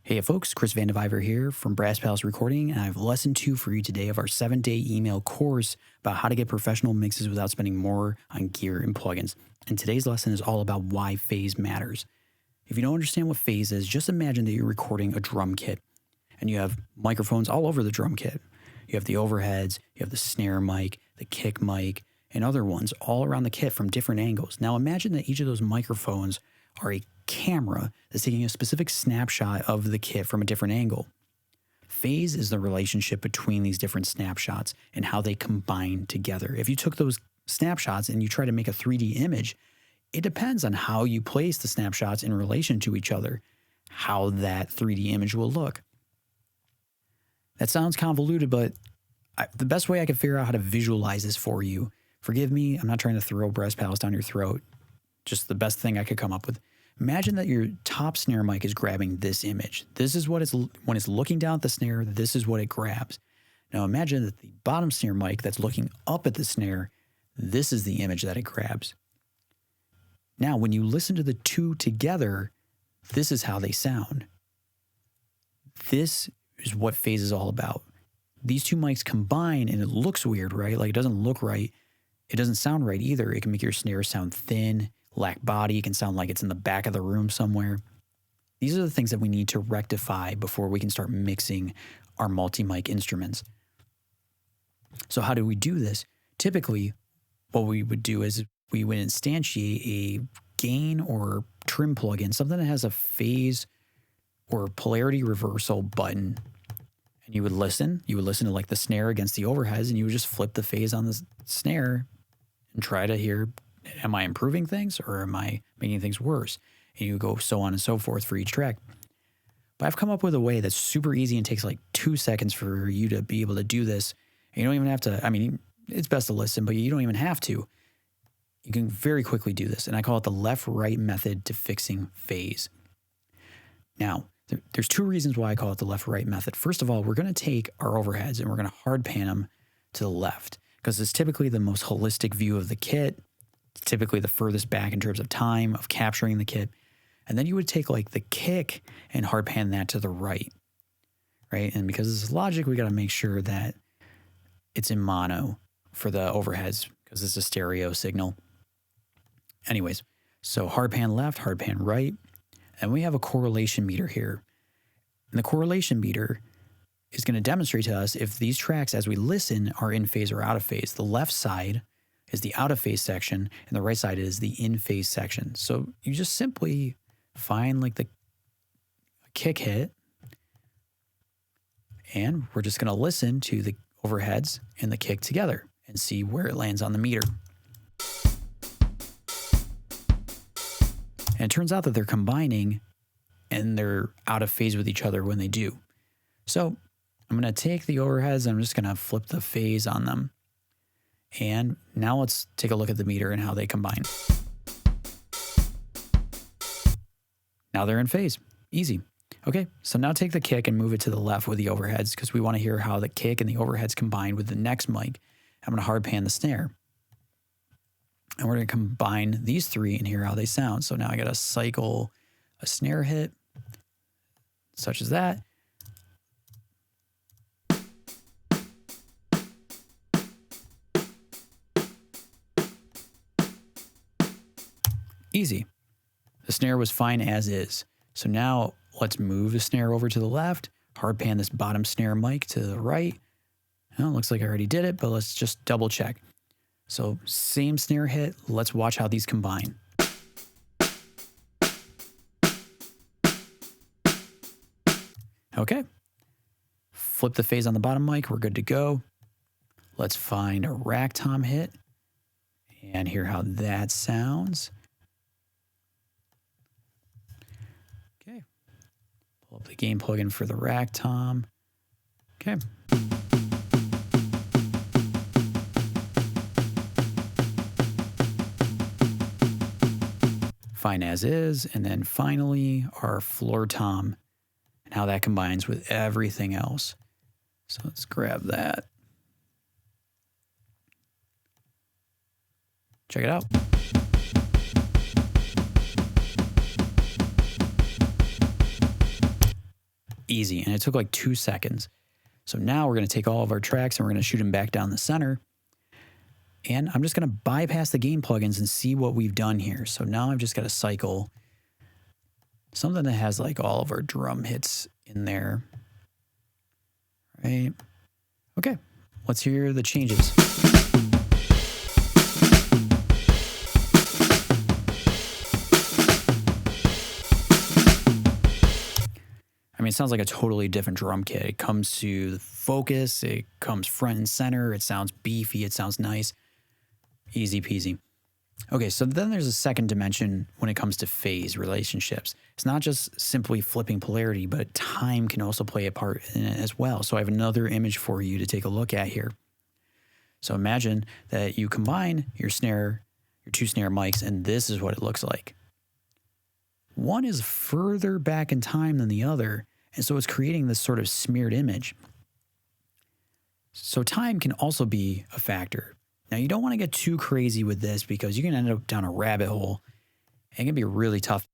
Hey folks, Chris Vandeviver here from Brass Palace Recording, and I have lesson 2 for you today of our 7-day email course about how to get professional mixes without spending more on gear and plugins. And today's lesson is all about why phase matters. If you don't understand what phase is, just imagine that you're recording a drum kit, and you have microphones all over the drum kit. You have the overheads, you have the snare mic, the kick mic, and other ones all around the kit from different angles. Now imagine that each of those microphones are a camera that's taking a specific snapshot of the kit from a different angle. Phase is the relationship between these different snapshots and how they combine together. If you took those snapshots and you try to make a 3D image, it depends on how you place the snapshots in relation to each other, how that 3D image will look. That sounds convoluted, but the best way I could figure out how to visualize this for you, forgive me, I'm not trying to throw Brass Palace down your throat, just the best thing I could come up with. Imagine that your top snare mic is grabbing this image. This is what when it's looking down at the snare, this is what it grabs. Now imagine that the bottom snare mic that's looking up at the snare, this is the image that it grabs. Now, when you listen to the two together, this is how they sound. This is what phase is all about. These two mics combine and it looks weird, right? Like it doesn't look right. It doesn't sound right either. It can make your snare sound thin, lack body. It can sound like it's in the back of the room somewhere. These are the things that we need to rectify before we can start mixing our multi-mic instruments. So how do we do this? Typically, what we would do is we would instantiate a gain or trim plugin, something that has a phase or polarity reversal button. And you would listen to like the snare against the overheads, and you would just flip the phase on the snare and try to hear, am I improving things or am I making things worse? And you go so on and so forth for each track. But I've come up with a way that's super easy and takes like 2 seconds for you to be able to do this. And you don't even have to, I mean, it's best to listen, but you don't even have to. You can very quickly do this. And I call it the left-right method to fixing phase. Now, there's 2 reasons why I call it the left-right method. First of all, we're going to take our overheads and we're going to hard pan them to the left because it's typically the most holistic view of the kit. It's typically the furthest back in terms of time of capturing the kit. And then you would take like the kick and hard pan that to the right, right? And because this is logic, we got to make sure that it's in mono for the overheads because it's a stereo signal. Anyways, so hard pan left, hard pan right. And we have a correlation meter here. And the correlation meter is going to demonstrate to us if these tracks, as we listen, are in phase or out of phase. The left side is the out of phase section, and the right side is the in phase section. So you just simply find like the kick hit, and we're just going to listen to the overheads and the kick together and see where it lands on the meter. And it turns out that they're combining and they're out of phase with each other when they do. So I'm going to take the overheads and I'm just going to flip the phase on them. And now let's take a look at the meter and how they combine. Now they're in phase. Easy. Okay, so now take the kick and move it to the left with the overheads because we want to hear how the kick and the overheads combine with the next mic. I'm going to hard pan the snare. And we're going to combine these 3 and hear how they sound. So now I got to cycle a snare hit, such as that. Easy. The snare was fine as is. So now let's move the snare over to the left, hard pan this bottom snare mic to the right. Well, it looks like I already did it, but let's just double check. So same snare hit, let's watch how these combine. Okay, flip the phase on the bottom mic, we're good to go. Let's find a rack tom hit and hear how that sounds. Okay, pull up the gain plugin for the rack tom. Okay. Fine as is, and then finally our floor tom and how that combines with everything else. So let's grab that. Check it out. Easy. And it took like 2 seconds. So now we're going to take all of our tracks and we're going to shoot them back down the center. And I'm just going to bypass the gain plugins and see what we've done here. So now I've just got to cycle something that has like all of our drum hits in there. Right? Okay, let's hear the changes. I mean, it sounds like a totally different drum kit. It comes to the focus, it comes front and center, it sounds beefy, it sounds nice. Easy peasy. Okay, so then there's a second dimension when it comes to phase relationships. It's not just simply flipping polarity, but time can also play a part in it as well. So I have another image for you to take a look at here. So imagine that you combine your snare, your 2 snare mics, and this is what it looks like. One is further back in time than the other, and so it's creating this sort of smeared image. So time can also be a factor. Now, you don't want to get too crazy with this because you can end up down a rabbit hole. It can be really tough.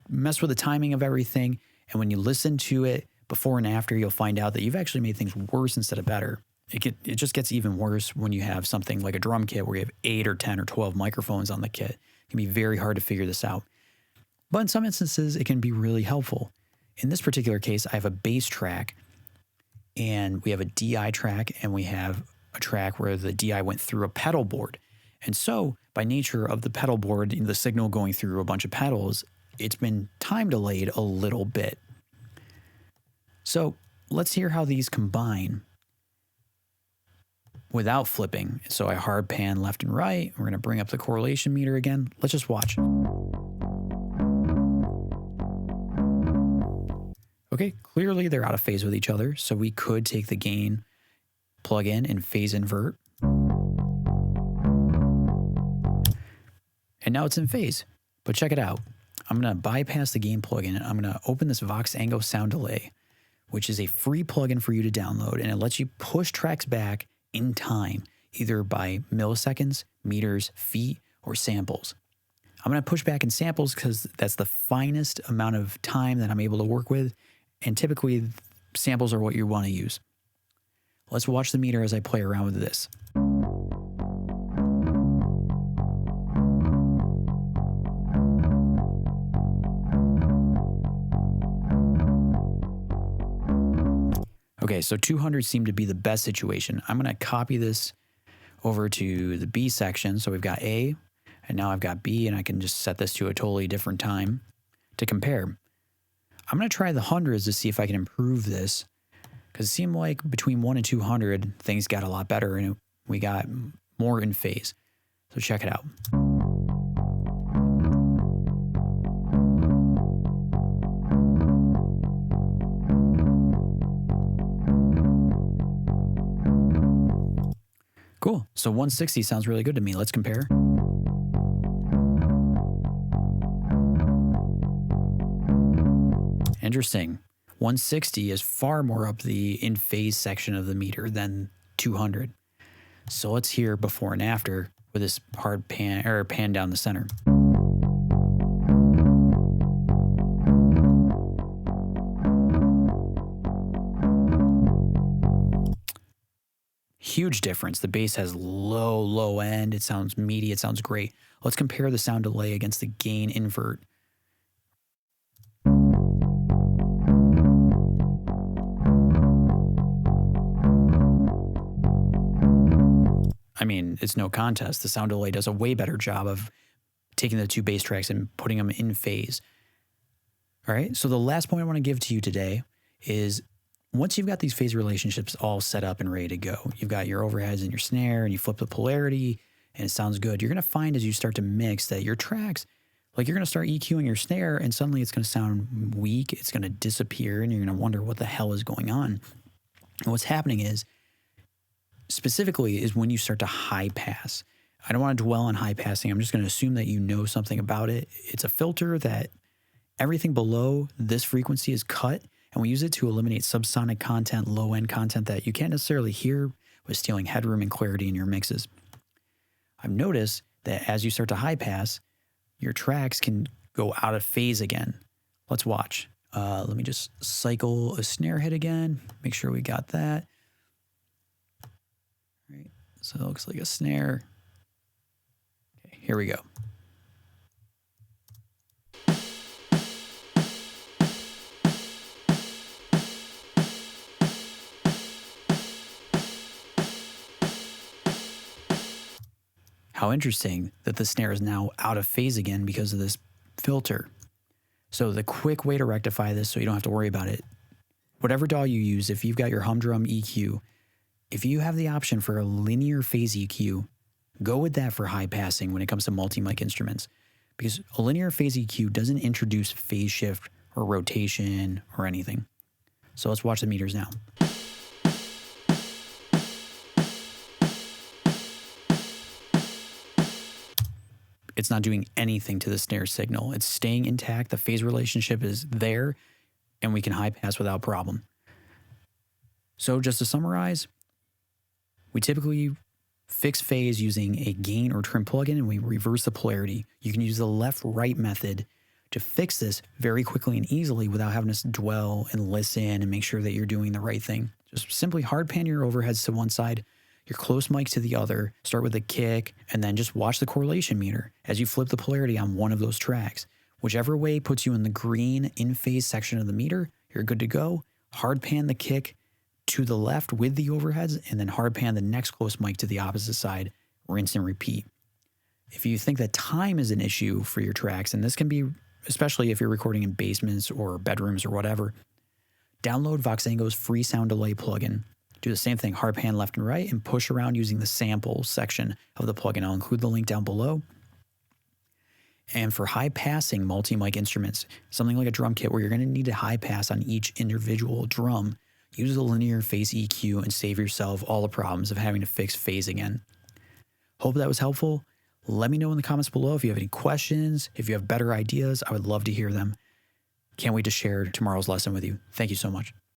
Mess with the timing of everything, and when you listen to it before and after, you'll find out that you've actually made things worse instead of better. It just gets even worse when you have something like a drum kit where you have 8 or 10 or 12 microphones on the kit. It can be very hard to figure this out. But in some instances, it can be really helpful. In this particular case, I have a bass track, and we have a DI track, and we have a track where the DI went through a pedal board. And so, by nature of the pedal board, the signal going through a bunch of pedals, it's been time delayed a little bit. So, let's hear how these combine without flipping. So I hard pan left and right. We're going to bring up the correlation meter again. Let's just watch. Okay, clearly they're out of phase with each other, so we could take the gain plug in and phase invert. And now it's in phase, but check it out. I'm going to bypass the gain plugin and I'm going to open this Voxango sound delay, which is a free plugin for you to download, and it lets you push tracks back in time, either by milliseconds, meters, feet, or samples. I'm going to push back in samples because that's the finest amount of time that I'm able to work with, and typically samples are what you want to use. Let's watch the meter as I play around with this. Okay, so 200 seemed to be the best situation. I'm going to copy this over to the B section. So we've got A, and now I've got B, and I can just set this to a totally different time to compare. I'm going to try the hundreds to see if I can improve this, because it seemed like between 1 and 200, things got a lot better, and we got more in phase. So check it out. Cool. So 160 sounds really good to me. Let's compare. Interesting. 160 is far more up the in phase section of the meter than 200. So let's hear before and after with this hard pan or pan down the center. Huge difference. The bass has low end. It sounds meaty. It sounds great. Let's compare the sound delay against the gain invert. I mean, it's no contest. The sound delay does a way better job of taking the 2 bass tracks and putting them in phase. All right. So the last point I want to give to you today is, once you've got these phase relationships all set up and ready to go, you've got your overheads and your snare, and you flip the polarity, and it sounds good. You're going to find as you start to mix that your tracks, like you're going to start EQing your snare, and suddenly it's going to sound weak. It's going to disappear, and you're going to wonder what the hell is going on. And what's happening is, specifically, is when you start to high pass. I don't want to dwell on high passing. I'm just going to assume that you know something about it. It's a filter that everything below this frequency is cut, and we use it to eliminate subsonic content, low-end content that you can't necessarily hear with stealing headroom and clarity in your mixes. I've noticed that as you start to high pass, your tracks can go out of phase again. Let's watch. Let me just cycle a snare hit again. Make sure we got that. All right, so it looks like a snare. Okay, here we go. How interesting that the snare is now out of phase again because of this filter. So the quick way to rectify this so you don't have to worry about it, whatever DAW you use, if you've got your humdrum EQ, if you have the option for a linear phase EQ, go with that for high passing when it comes to multi-mic instruments, because a linear phase EQ doesn't introduce phase shift or rotation or anything. So let's watch the meters now. It's not doing anything to the snare signal. It's staying intact. The phase relationship is there, and we can high pass without problem. So just to summarize, we typically fix phase using a gain or trim plugin, and we reverse the polarity. You can use the left-right method to fix this very quickly and easily without having to dwell and listen and make sure that you're doing the right thing. Just simply hard pan your overheads to one side, your close mics to the other, start with a kick, and then just watch the correlation meter as you flip the polarity on one of those tracks. Whichever way puts you in the green in phase section of the meter, you're good to go. Hard pan the kick to the left with the overheads, and then hard pan the next close mic to the opposite side, rinse and repeat. If you think that time is an issue for your tracks, and this can be especially if you're recording in basements or bedrooms or whatever, download Voxengo's free sound delay plugin. Do the same thing, hard pan left and right, and push around using the sample section of the plugin. I'll include the link down below. And for high passing multi-mic instruments, something like a drum kit where you're going to need to high pass on each individual drum, use a linear phase EQ and save yourself all the problems of having to fix phase again. Hope that was helpful. Let me know in the comments below if you have any questions, if you have better ideas. I would love to hear them. Can't wait to share tomorrow's lesson with you. Thank you so much.